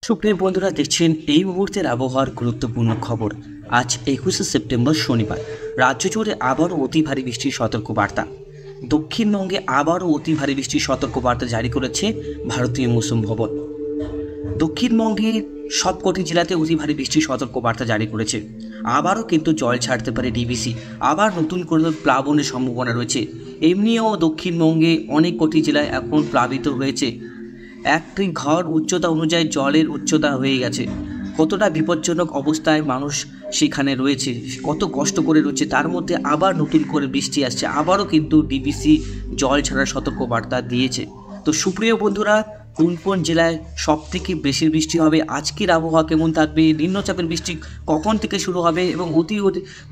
সুপ্রিয় বন্ধুরা, দেখছেন এই মুহূর্তের আবহাওয়ার গুরুত্বপূর্ণ খবর। আজ 21শে সেপ্টেম্বর শনিবার। রাজ্য জুড়ে আবারও অতি ভারী বৃষ্টির সতর্কবার্তা। দক্ষিণবঙ্গে আবারও অতি ভারী বৃষ্টির সতর্কবার্তা জারি করেছে ভারতীয় মৌসুম ভবন। দক্ষিণবঙ্গের সবকটি জেলাতে অতি ভারী বৃষ্টির সতর্কবার্তা জারি করেছে। আবারও কিন্তু জল ছাড়তে পারে ডিভিসি। আবার নতুন করে প্লাবনের সম্ভাবনা রয়েছে। এমনিও দক্ষিণবঙ্গে অনেক কটি জেলায় এখন প্লাবিত হয়েছে। একটি ঘর উচ্চতা অনুযায়ী জলের উচ্চতা হয়ে গেছে। কতটা বিপজ্জনক অবস্থায় মানুষ সেখানে রয়েছে, কত কষ্ট করে রয়েছে, তার মধ্যে আবার নতুন করে বৃষ্টি আসছে। আবারও কিন্তু ডিভিসি জল ছাড়ার সতর্কবার্তা দিয়েছে। তো সুপ্রিয় বন্ধুরা, কোন কোন জেলায় সবথেকে বেশি বৃষ্টি হবে, আজকের আবহাওয়া কেমন থাকবে, নিম্নচাপের বৃষ্টি কখন থেকে শুরু হবে এবং অতি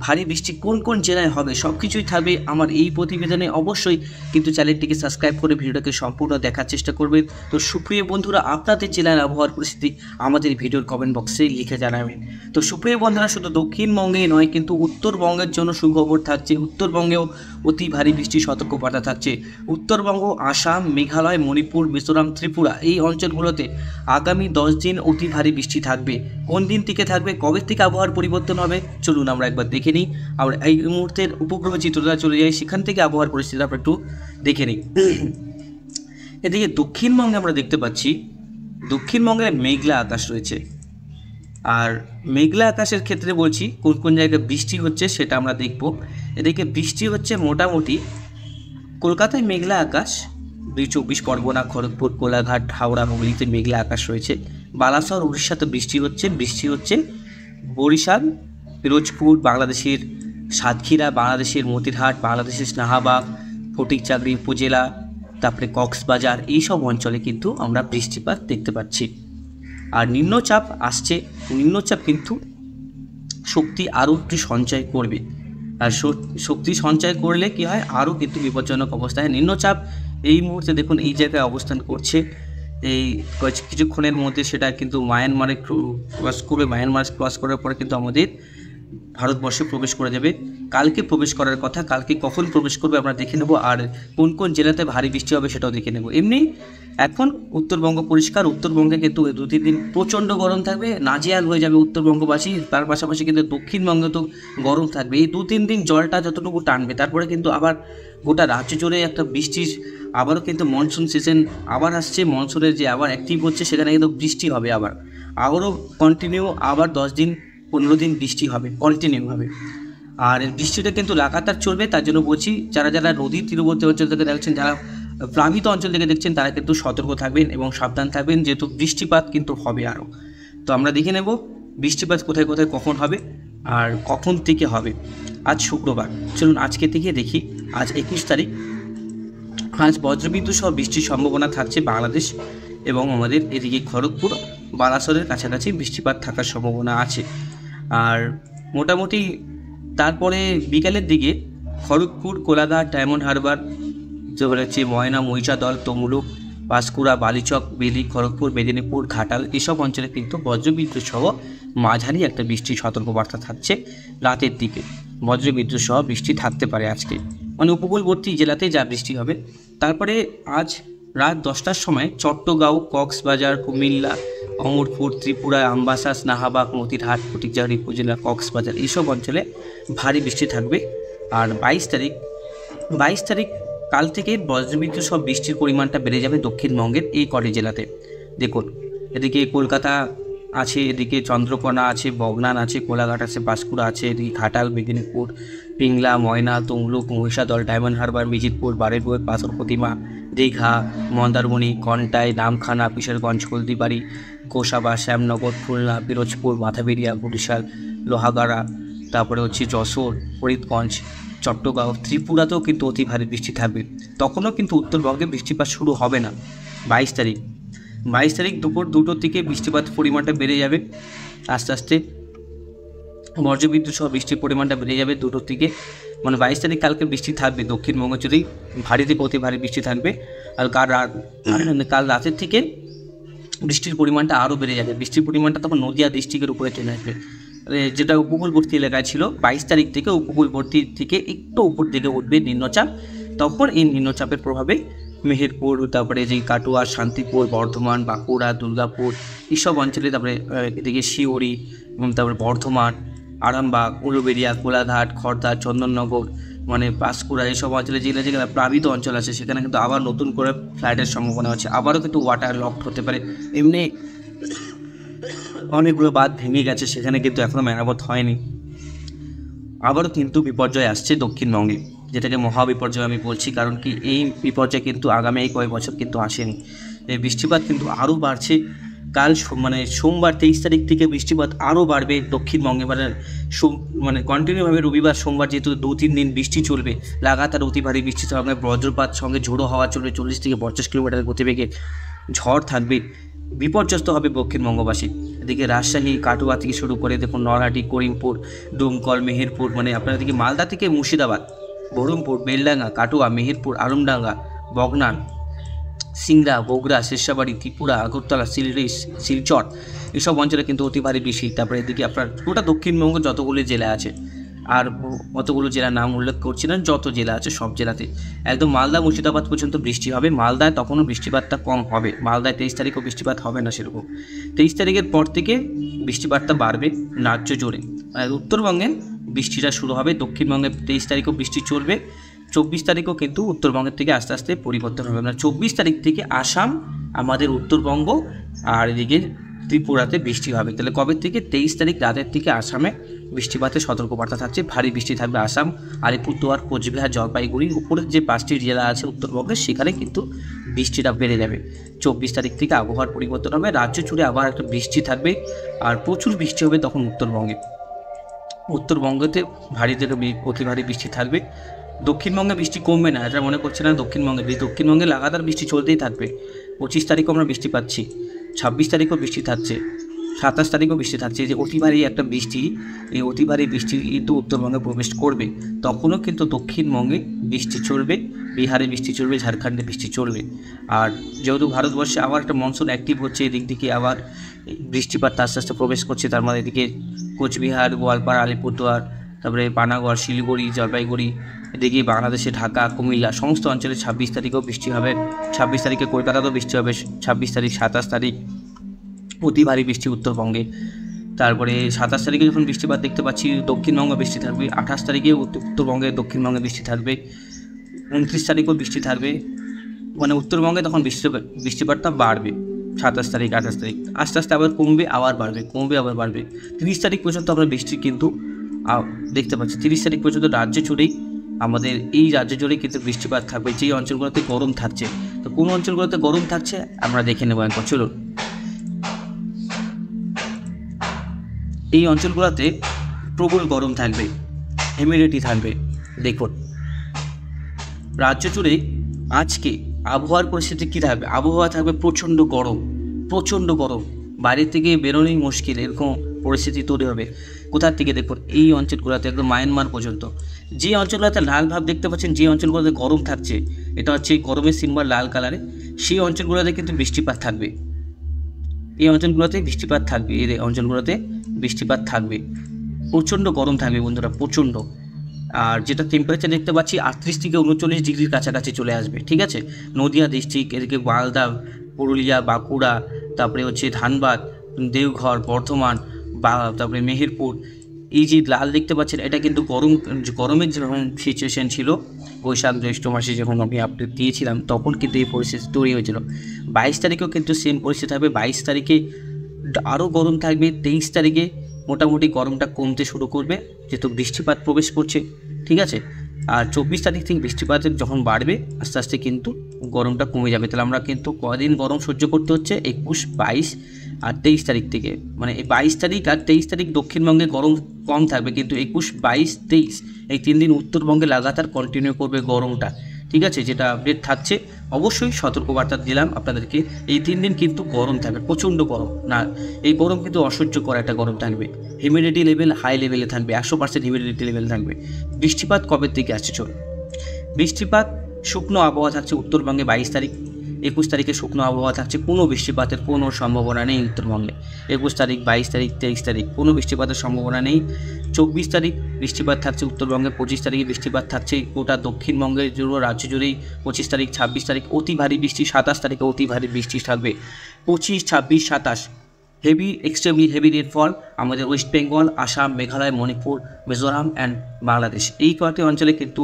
ভারী বৃষ্টি কোন কোন জেলায় হবে, সব কিছুই থাকবে আমার এই প্রতিবেদনে। অবশ্যই কিন্তু চ্যানেলটিকে সাবস্ক্রাইব করে ভিডিওটাকে সম্পূর্ণ দেখার চেষ্টা করবেন। তো সুপ্রিয় বন্ধুরা, আপনাদের জেলার আবহাওয়ার পরিস্থিতি আমাদের ভিডিওর কমেন্ট বক্সে লিখে জানাবেন। তো সুপ্রিয় বন্ধুরা, শুধু দক্ষিণবঙ্গে নয় কিন্তু উত্তরবঙ্গের জন্য সুখবর থাকছে। উত্তরবঙ্গেও অতি ভারী বৃষ্টির সতর্কবার্তা থাকছে। উত্তরবঙ্গ, আসাম, মেঘালয়, মণিপুর, মিজোরাম, ত্রিপুরা এই অঞ্চলগুলোতে আগামী 10 দিন অতি ভারী বৃষ্টি থাকবে। কোন দিন থেকে থাকবে, কবে থেকে আবহাওয়ার পরিবর্তন হবে, চলুন আমরা একবার দেখে নিই। আমরা এই মুহূর্তের উপগ্রহ চিত্রটা চলে যাই, সেখান থেকে আবহাওয়ার পরিস্থিতি আমরা একটু দেখে নিই। এদিকে দক্ষিণবঙ্গে আমরা দেখতে পাচ্ছি দক্ষিণবঙ্গের মেঘলা আকাশ রয়েছে। আর মেঘলা আকাশের ক্ষেত্রে বলছি কোন কোন জায়গায় বৃষ্টি হচ্ছে সেটা আমরা দেখব। এদিকে বৃষ্টি হচ্ছে মোটামুটি কলকাতায় মেঘলা আকাশ, 24 পরগনা, খড়গপুর, কোলাঘাট, হাওড়া, হুগলিতে মেঘলা আকাশ রয়েছে। বালাসর, উড়িষ্যাতে বৃষ্টি হচ্ছে বরিশাল, পিরোজপুর, বাংলাদেশের সাতক্ষীরা, বাংলাদেশের মতিরহাট, বাংলাদেশের স্নাহাবাগ, ফটিকচাকরি উপজেলা, তারপরে কক্সবাজার, এইসব অঞ্চলে কিন্তু আমরা বৃষ্টিপাত দেখতে পাচ্ছি। আর নিম্নচাপ আসছে, নিম্নচাপ কিন্তু শক্তি আরও একটু সঞ্চয় করবে। আর শক্তি সঞ্চয় করলে কী হয়, আরও কিন্তু বিপজ্জনক অবস্থায় নিম্নচাপ এই মুহূর্তে দেখুন এই জায়গায় অবস্থান করছে। এই কিছুক্ষণের মধ্যে সেটা কিন্তু মায়ানমারে ক্রস করবে। মায়ানমার ক্রস করার পরে কিন্তু আমাদের ভারতবর্ষে প্রবেশ করে যাবে। কালকে প্রবেশ করার কথা, কালকে কখন প্রবেশ করবে আমরা দেখে নেব। আর কোন কোন জেলাতে ভারী বৃষ্টি হবে সেটাও দেখে নেব। এমনি এখন উত্তরবঙ্গ পরিষ্কার। উত্তরবঙ্গে কিন্তু 2-3 দিন প্রচণ্ড গরম থাকবে, নাজেহাল হয়ে যাবে উত্তরবঙ্গবাসী। তার পাশাপাশি কিন্তু দক্ষিণবঙ্গে তো গরম থাকবে। এই 2-3 দিন জলটা যতটুকু টানবে, তারপরে কিন্তু আবার গোটা রাজ্য জুড়ে একটা বৃষ্টির, আবারও কিন্তু মনসুন সিজন আবার আসছে। মনসুনের যে আবার অ্যাক্টিভ হচ্ছে, সেখানে কিন্তু বৃষ্টি হবে আবারও কন্টিনিউ, আবার 10-15 দিন বৃষ্টি হবে কন্টিনিউ হবে। আর বৃষ্টিটা কিন্তু লাগাতার চলবে। তার জন্য বলছি, যারা যারা নদীর তীরবর্তী অঞ্চল থেকে দেখছেন, যারা প্লাবিত অঞ্চল থেকে দেখছেন, তারা কিন্তু সতর্ক থাকবেন এবং সাবধান থাকবেন, যেহেতু বৃষ্টিপাত কিন্তু হবে আরও। তো আমরা দেখে নেব বৃষ্টিপাত কোথায় কোথায় কখন হবে আর কখন থেকে হবে। আজ শুক্রবার, চলুন আজকে থেকে দেখি। আজ 21 তারিখ। আজ বজ্রবিদ্যুৎ সহ বৃষ্টির সম্ভাবনা থাকছে বাংলাদেশ এবং আমাদের এদিকে খড়গপুর, বালাসরের কাছাকাছি বৃষ্টিপাত থাকার সম্ভাবনা আছে। আর মোটামুটি তারপরে বিকালের দিকে খড়গপুর, কোলাঘাট, ডায়মন্ড হারবার, যেগুলো হচ্ছে ময়না, মহিষাদল, তমলুক, পাঁশকুড়া, বালিচক, বেলি, খড়গপুর, মেদিনীপুর, ঘাটাল, এসব অঞ্চলে কিন্তু বজ্রবিদ্যুৎ সহ মাঝারি একটা বৃষ্টির সতর্কবার্তা থাকছে। রাতের দিকে বজ্রবিদ্যুৎ সহ বৃষ্টি থাকতে পারে আজকে, মানে উপকূলবর্তী জেলাতে যা বৃষ্টি হবে। তারপরে আজ রাত 10টার সময় চট্টগাঁও, কক্সবাজার, কুমিল্লা, অমরপুর, ত্রিপুরা, আমবাসা, স্নাহাবাগ, মতিরহাট, ফটিকচাকরি উপজেলা, কক্সবাজার এইসব অঞ্চলে ভারী বৃষ্টি থাকবে। আর 22 তারিখ কাল থেকে বজ্রবিদ্যুৎ সব বৃষ্টির পরিমাণটা বেড়ে যাবে দক্ষিণবঙ্গের এই কটি জেলাতে। দেখুন, এদিকে কলকাতা আছে, এদিকে চন্দ্রকোনা আছে, বগনান আছে, কোলাঘাট আছে, পাঁশকুড়া আছে, এদিকে ঘাটাল, মেদিনীপুর, পিংলা, ময়না, তমলুক, মহিষাদল, ডায়মন্ড হারবার, মিজিরপুর, বারেরপুর, পাথর প্রতিমা, দীঘা, মন্দারমণি, কন্টাই, নামখানা, কিশোরগঞ্জ, হলদিবাড়ি, গোসাবা, শ্যামনগর, খুলনা, পিরোজপুর, মাথাবেরিয়া, বরিশাল, লোহাগাড়া, তারপরে হচ্ছে যশোর, ফরিদগঞ্জ, চট্টগাঁও, ত্রিপুরাতেও কিন্তু অতি ভারী বৃষ্টি থাকবে। তখনও কিন্তু উত্তরবঙ্গে বৃষ্টিপাত শুরু হবে না। 22 তারিখ দুপুর 2টোর থেকে বৃষ্টিপাত পরিমাণটা বেড়ে যাবে আস্তে আস্তে। বজ্রবিদ্যুৎ সহ বৃষ্টির পরিমাণটা বেড়ে যাবে 2টোর থেকে, মানে 22 তারিখ কালকে বৃষ্টি থাকবে দক্ষিণবঙ্গ জুড়েই, ভারী থেকে অতি ভারী বৃষ্টি থাকবে। আর কাল রাতের থেকে বৃষ্টির পরিমাণটা আরও বেড়ে যাবে। বৃষ্টির পরিমাণটা তখন নদিয়া ডিস্ট্রিক্টের উপরে চলে আসবে, যেটা উপকূলবর্তী এলাকায় ছিল। 22 তারিখ থেকে উপকূলবর্তী থেকে একটু উপর দিকে উঠবে নিম্নচাপ। তখন এই নিম্নচাপের প্রভাবে মেহেরপুর, তারপরে যে কাটোয়া, শান্তিপুর, বর্ধমান, বাঁকুড়া, দুর্গাপুর এইসব অঞ্চলে, তারপরে এদিকে সিউড়ি, তারপরে বর্ধমান, আরামবাগ, উলুবেড়িয়া, কোলাঘাট, খড়দা, চন্দননগর, মানে পাঁশকুড়া এইসব অঞ্চলে যেগুলো প্লাবিত অঞ্চল আছে সেখানে কিন্তু আবার নতুন করে ফ্লাইটের সম্ভাবনা আছে। আবারও কিন্তু ওয়াটার লকড হতে পারে। এমনি অনেকগুলো বাঁধ ভেঙে গেছে, সেখানে কিন্তু এখনও মেরামত হয়নি। আবারও কিন্তু বিপর্যয় আসছে দক্ষিণবঙ্গে, যেটাকে মহাবিপর্যয় আমি বলছি, কারণ কি এই বিপর্যয় কিন্তু আগামী এই কয়েক বছর কিন্তু আসেনি। এই বৃষ্টিপাত কিন্তু আরও বাড়ছে। কাল মানে সোমবার 23 তারিখ থেকে বৃষ্টিপাত আরও বাড়বে দক্ষিণবঙ্গে, মানে কন্টিনিউভাবে রবিবার সোমবার যেহেতু 2-3 দিন বৃষ্টি চলবে, লাগাতার অতি ভারী বৃষ্টি থাকবে, বজ্রপাত সঙ্গে ঝোড়ো হাওয়া চলবে, 40 থেকে 50 কিলোমিটার গতিবেগে ঝড় থাকবে। বিপর্যস্ত হবে দক্ষিণবঙ্গবাসী। এদিকে রাজশাহী, কাটোয়া থেকে শুরু করে দেখুন নলহাটি, করিমপুর, ডোমকল, মেহেরপুর, মানে আপনার দিকে মালদা থেকে মুর্শিদাবাদ, বহরমপুর, বেলডাঙ্গা, কাটোয়া, মেহেরপুর, আলমডাঙ্গা, বগনান, সিংড়া, বগুড়া, শেরশাবাড়ি, ত্রিপুরা, আগরতলা, শিলচর এসব অঞ্চলে কিন্তু অতি ভারী বৃষ্টি। তারপরে এদিকে আপনার গোটা দক্ষিণবঙ্গ যতগুলি জেলা আছে, আর অতগুলো জেলার নাম উল্লেখ করছি না, যত জেলা আছে সব জেলাতে একদম মালদা, মুর্শিদাবাদ পর্যন্ত বৃষ্টি হবে। মালদায় তখনও বৃষ্টিপাতটা কম হবে। মালদায় 23 তারিখও বৃষ্টিপাত হবে না সেরকম। 23 তারিখের পর থেকে বৃষ্টিপাতটা বাড়বে রাজ্য জুড়ে। আর উত্তরবঙ্গে বৃষ্টিটা শুরু হবে। দক্ষিণবঙ্গে 23 তারিখও বৃষ্টি চলবে। 24 তারিখও কিন্তু উত্তরবঙ্গের থেকে আস্তে আস্তে পরিবর্তন হবে। মানে 24 তারিখ থেকে আসাম, আমাদের উত্তরবঙ্গ আর এদিকে ত্রিপুরাতে বৃষ্টি হবে। তাহলে কবে থেকে? 23 তারিখ রাতের থেকে আসামে বৃষ্টিপাতের সতর্কবার্তা থাকছে। ভারী বৃষ্টি থাকবে আসাম, আলিপুরদুয়ার, কোচবিহার, জলপাইগুড়ি, উপরের যে 5টি জেলা আছে উত্তরবঙ্গে সেখানে কিন্তু বৃষ্টিটা বেড়ে যাবে। 24 তারিখ থেকে আবহাওয়ার পরিবর্তন হবে, রাজ্য জুড়ে আবার একটা বৃষ্টি থাকবে আর প্রচুর বৃষ্টি হবে তখন উত্তরবঙ্গতে ভারী থেকে অতি ভারী বৃষ্টি থাকবে। দক্ষিণবঙ্গে বৃষ্টি কমবে না, এটা মনে করছে না। দক্ষিণবঙ্গে লাগাতার বৃষ্টি চলতেই থাকবে। 25 তারিখও আমরা বৃষ্টি পাচ্ছি, 26 তারিখও বৃষ্টি থাকছে, 27 তারিখও বৃষ্টি থাকছে। যে অতি ভারী একটা বৃষ্টি, এই অতি ভারী বৃষ্টি কিন্তু উত্তরবঙ্গে প্রবেশ করবে। তখনও কিন্তু দক্ষিণবঙ্গে বৃষ্টি চলবে, বিহারে বৃষ্টি চলবে, ঝাড়খণ্ডে বৃষ্টি চলবে। আর যেহেতু ভারতবর্ষে আবার একটা মনসুন অ্যাক্টিভ হচ্ছে, এদিক থেকে আবার বৃষ্টিপাত আস্তে আস্তে প্রবেশ করছে। তার মধ্যে এদিকে কোচবিহার, গোয়ালপাড়া, আলিপুরদুয়ার, তারপরে পানাগড়, শিলিগুড়ি, জলপাইগুড়ি, এদিকে বাংলাদেশে ঢাকা, কুমিল্লা সমস্ত অঞ্চলে 26 তারিখেও বৃষ্টি হবে। 26 তারিখে কলকাতাতেও বৃষ্টি হবে। 26 তারিখ, 27 তারিখ অতি ভারী বৃষ্টি উত্তরবঙ্গে। তারপরে 27 তারিখে যখন বৃষ্টিপাত দেখতে পাচ্ছি, দক্ষিণবঙ্গে বৃষ্টি থাকবে। 28 তারিখে উত্তরবঙ্গে, দক্ষিণবঙ্গে বৃষ্টি থাকবে। 29 তারিখেও বৃষ্টি থাকবে। মানে উত্তরবঙ্গে তখন বৃষ্টিপাতটা বাড়বে। 27 তারিখ, 28 তারিখ আস্তে আস্তে আবার কমবে, আবার বাড়বে, কমবে, আবার বাড়বে। 30 তারিখ পর্যন্ত আমরা বৃষ্টি কিন্তু দেখতে পাচ্ছি। 30 তারিখ পর্যন্ত রাজ্য জুড়েই, আমাদের এই রাজ্য জুড়েই কিন্তু বৃষ্টিপাত থাকবে। যেই অঞ্চলগুলোতে গরম থাকছে, তো কোন অঞ্চলগুলোতে গরম থাকছে আমরা দেখে নেব একবার, চলুন। এই অঞ্চলগুলোতে প্রবল গরম থাকবে, হিউমিডিটি থাকবে। দেখুন রাজ্য জুড়ে আজকে আবহাওয়ার পরিস্থিতি কী থাকবে? আবহাওয়া থাকবে প্রচণ্ড গরম, বাইরে থেকে বেরোনোই মুশকিল, এরকম পরিস্থিতি তৈরি হবে। কোথার থেকে? দেখুন এই অঞ্চলগুলোতে একদম মায়ানমার পর্যন্ত। যে অঞ্চলগুলোতে লাল ভাব দেখতে পাচ্ছেন, যে অঞ্চলগুলোতে গরম থাকছে, এটা হচ্ছে গরমের সিম্বল লাল কালারে, সেই অঞ্চলগুলোতে কিন্তু বৃষ্টিপাত থাকবে। এই অঞ্চলগুলোতে বৃষ্টিপাত থাকবে। প্রচণ্ড গরম থাকবে বন্ধুরা, প্রচণ্ড। আর যেটা টেম্পারেচার দেখতে পাচ্ছি 38 থেকে 39 ডিগ্রির কাছাকাছি চলে আসবে। ঠিক আছে, নদিয়া ডিস্ট্রিক্ট, এদিকে মালদা, পুরুলিয়া, বাঁকুড়া, তারপরে হচ্ছে ধানবাদ, দেওঘর, বর্ধমান, তারপরে মেহেরপুর, এই যে লাল দেখতে পাচ্ছেন, এটা কিন্তু গরমের যখন সিচুয়েশান ছিল বৈশাখ জ্যৈষ্ঠ মাসে যখন আমি আপডেট দিয়েছিলাম, তখন কিন্তু এই পরিস্থিতি তৈরি হয়েছিল। 22 তারিখেও কিন্তু সেম পরিস্থিতি থাকবে। 22 তারিখে আরও গরম থাকবে। 23 তারিখে মোটামুটি গরমটা কমতে শুরু করবে, যেহেতু বৃষ্টিপাত প্রবেশ করছে। ঠিক আছে, আর 24 তারিখ থেকে বৃষ্টিপাতের যখন বাড়বে, আস্তে আস্তে কিন্তু গরমটা কমে যাবে। তাহলে আমরা কিন্তু কদিন গরম সহ্য করতে হচ্ছে? 21, 22 আর 23 তারিখ থেকে। মানে এই 22 তারিখ আর 23 তারিখ দক্ষিণবঙ্গে গরম কম থাকবে, কিন্তু 21, 22, 23 এই 3 দিন উত্তরবঙ্গে লাগাতার কন্টিনিউ করবে গরমটা। ঠিক আছে, যেটা আপডেট থাকছে, অবশ্যই সতর্কবার্তা দিলাম আপনাদেরকে। এই 3 দিন কিন্তু গরম থাকবে, প্রচণ্ড গরম। না, এই গরম কিন্তু অসহ্য করা একটা গরম থাকবে। হিউমিডিটি লেভেল হাই লেভেলে থাকবে, 100% হিউমিডিটি লেভেল থাকবে। বৃষ্টিপাত কবে থেকে আসছে? চল, বৃষ্টিপাত শুকনো আবহাওয়া থাকছে উত্তরবঙ্গে 22 তারিখ। 21 তারিখে শুকনো আবহাওয়া থাকছে, কোনো বৃষ্টিপাতের কোনো সম্ভাবনা নেই উত্তরবঙ্গে। 21 তারিখ, 22 তারিখ, 23 তারিখ কোনো বৃষ্টিপাতের সম্ভাবনা নেই। 24 তারিখ বৃষ্টিপাত থাকছে উত্তরবঙ্গে, 25 তারিখে বৃষ্টিপাত থাকছে গোটা দক্ষিণবঙ্গের জুড়ে রাজ্য জুড়েই। 25 তারিখ, 26 তারিখ অতি ভারী বৃষ্টি, 27 তারিখে অতি ভারী বৃষ্টি থাকবে। 25, 26, 27 হেভি এক্সট্রিমলি হেভি রেনফল আমাদের ওয়েস্ট বেঙ্গল, আসাম, মেঘালয়, মণিপুর, মিজোরাম অ্যান্ড বাংলাদেশ, এই কয়েকটি অঞ্চলে কিন্তু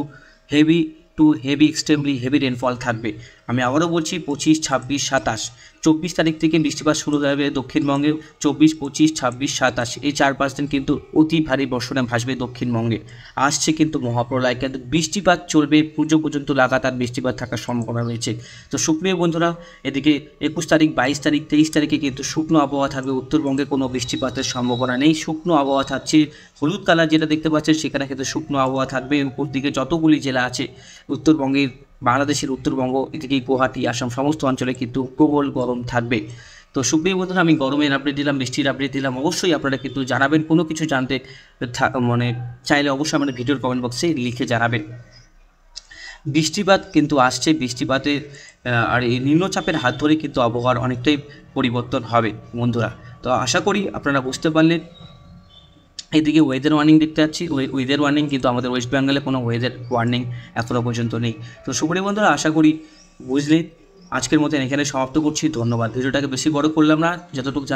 heavy two heavy extremely heavy rainfall থাকবে। আমি আবারও বলছি 25, 26, 27 24 তারিখ থেকে বৃষ্টিপাত শুরু হবে দক্ষিণবঙ্গে। 24, 25, 26, 27 এই 4-5 দিন কিন্তু অতি ভারী বর্ষণে ভাসবে দক্ষিণবঙ্গে। আসছে কিন্তু মহাপ্রলয়, কিন্তু বৃষ্টিপাত চলবে পুজো পর্যন্ত, লাগাতার বৃষ্টিপাত থাকার সম্ভাবনা রয়েছে। তো সুপ্রিয় বন্ধুরা, এদিকে 21 তারিখ, 22 তারিখ, 23 তারিখে কিন্তু শুকনো আবহাওয়া থাকবে উত্তরবঙ্গে, কোনো বৃষ্টিপাতের সম্ভাবনা নেই। শুকনো আবহাওয়া থাকছে, হলুদ কালার যেটা দেখতে পাচ্ছেন সেখানে কিন্তু শুকনো আবহাওয়া থাকবে। উপর দিকে যতগুলি জেলা আছে উত্তরবঙ্গের, বাংলাদেশের উত্তরবঙ্গ, এদিকে গুয়াহাটি, আসাম সমস্ত অঞ্চলে কিন্তু প্রবল গরম থাকবে। তো সুপ্রিয় বন্ধুরা, আমি গরমের আপডেট দিলাম, বৃষ্টির আপডেট দিলাম। অবশ্যই আপনারা কিন্তু জানাবেন, কোনো কিছু জানতে মানে চাইলে অবশ্যই আমাদের ভিডিওর কমেন্ট বক্সে লিখে জানাবেন। বৃষ্টিপাত কিন্তু আসছে, বৃষ্টিপাতের আর এই নিম্নচাপের হাত ধরে কিন্তু আবহাওয়ার অনেকটাই পরিবর্তন হবে বন্ধুরা। তো আশা করি আপনারা বুঝতে পারলেন। এদিকে ওয়েদার ওয়ার্নিং দেখতে পাচ্ছি, ওয়েদার ওয়ার্নিং কিন্তু আমাদের ওয়েস্ট বেঙ্গলে কোনো ওয়েদার ওয়ার্নিং এখনও পর্যন্ত নেই। তো সুপ্রিয় বন্ধুরা, আশা করি বুঝলেন। আজকের মতো এখানে সমাপ্ত করছি, ধন্যবাদ। ভিডিওটাকে বেশি বড় করলাম না, যতটুকু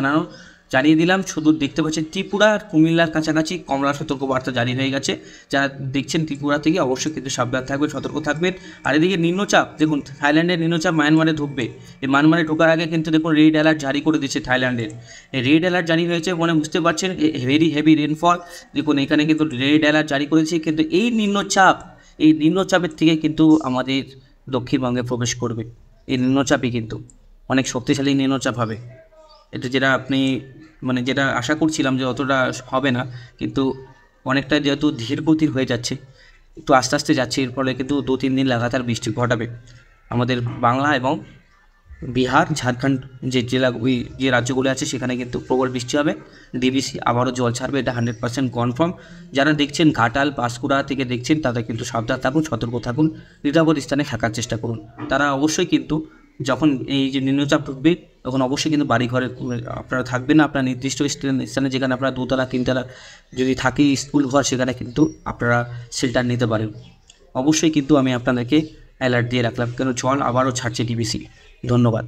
জানিয়ে দিলাম। শুধু দেখতে পাচ্ছেন ত্রিপুরা আর কুমিল্লার কাছাকাছি কমলা সতর্কবার্তা জারি হয়ে গেছে। যারা দেখছেন ত্রিপুরা থেকে অবশ্যই কিন্তু সাবধান থাকবেন, সতর্ক থাকবেন। আর এদিকে নিম্নচাপ দেখুন, থাইল্যান্ডের নিম্নচাপ মায়ানমারে ঢুকবে। এই মায়ানমারে ঢোকার আগে কিন্তু দেখুন রেড অ্যালার্ট জারি করে দিচ্ছে থাইল্যান্ডের। এই রেড অ্যালার্ট জারি হয়েছে মানে বুঝতে পারছেন, ভেরি হেভি রেনফল। দেখুন এখানে কিন্তু রেড অ্যালার্ট জারি করেছে, কিন্তু এই নিম্নচাপের থেকে কিন্তু আমাদের দক্ষিণবঙ্গে প্রবেশ করবে। এই নিম্নচাপই কিন্তু অনেক শক্তিশালী নিম্নচাপ হবে। এটা যেটা আপনি যেটা আশা করছিলাম যে অতটা হবে না, কিন্তু অনেকটা যেহেতু ধীর গতির হয়ে যাচ্ছে, একটু আস্তে আস্তে যাচ্ছে, এর ফলে কিন্তু 2-3 দিন লাগাতার বৃষ্টি ঘটাবে আমাদের বাংলা এবং বিহার, ঝাড়খণ্ড যে রাজ্যগুলো আছে সেখানে কিন্তু প্রবল বৃষ্টি হবে। ডিবিসি আবারও জল ছাড়বে, এটা 100% কনফার্ম। যারা দেখছেন ঘাটাল, পাঁশকুড়া থেকে দেখছেন, তাদের কিন্তু সাবধান থাকুন, সতর্ক থাকুন, নিরাপদ স্থানে থাকার চেষ্টা করুন। তারা অবশ্যই কিন্তু যখন এই যে নিম্নচাপ ঢুকবে তখন অবশ্যই কিন্তু বাড়ি ঘরে আপনারা থাকবেন না। আপনার নির্দিষ্ট স্থানে যেখানে আপনারা 2তলা 3তলা যদি থাকে স্কুল ঘর, সেখানে কিন্তু আপনারা শেল্টার নিতে পারেন। অবশ্যই কিন্তু আমি আপনাদেরকে অ্যালার্ট দিয়ে রাখলাম, কেন জল আবারও ছাড়ছে ডিবিসি। ধন্যবাদ।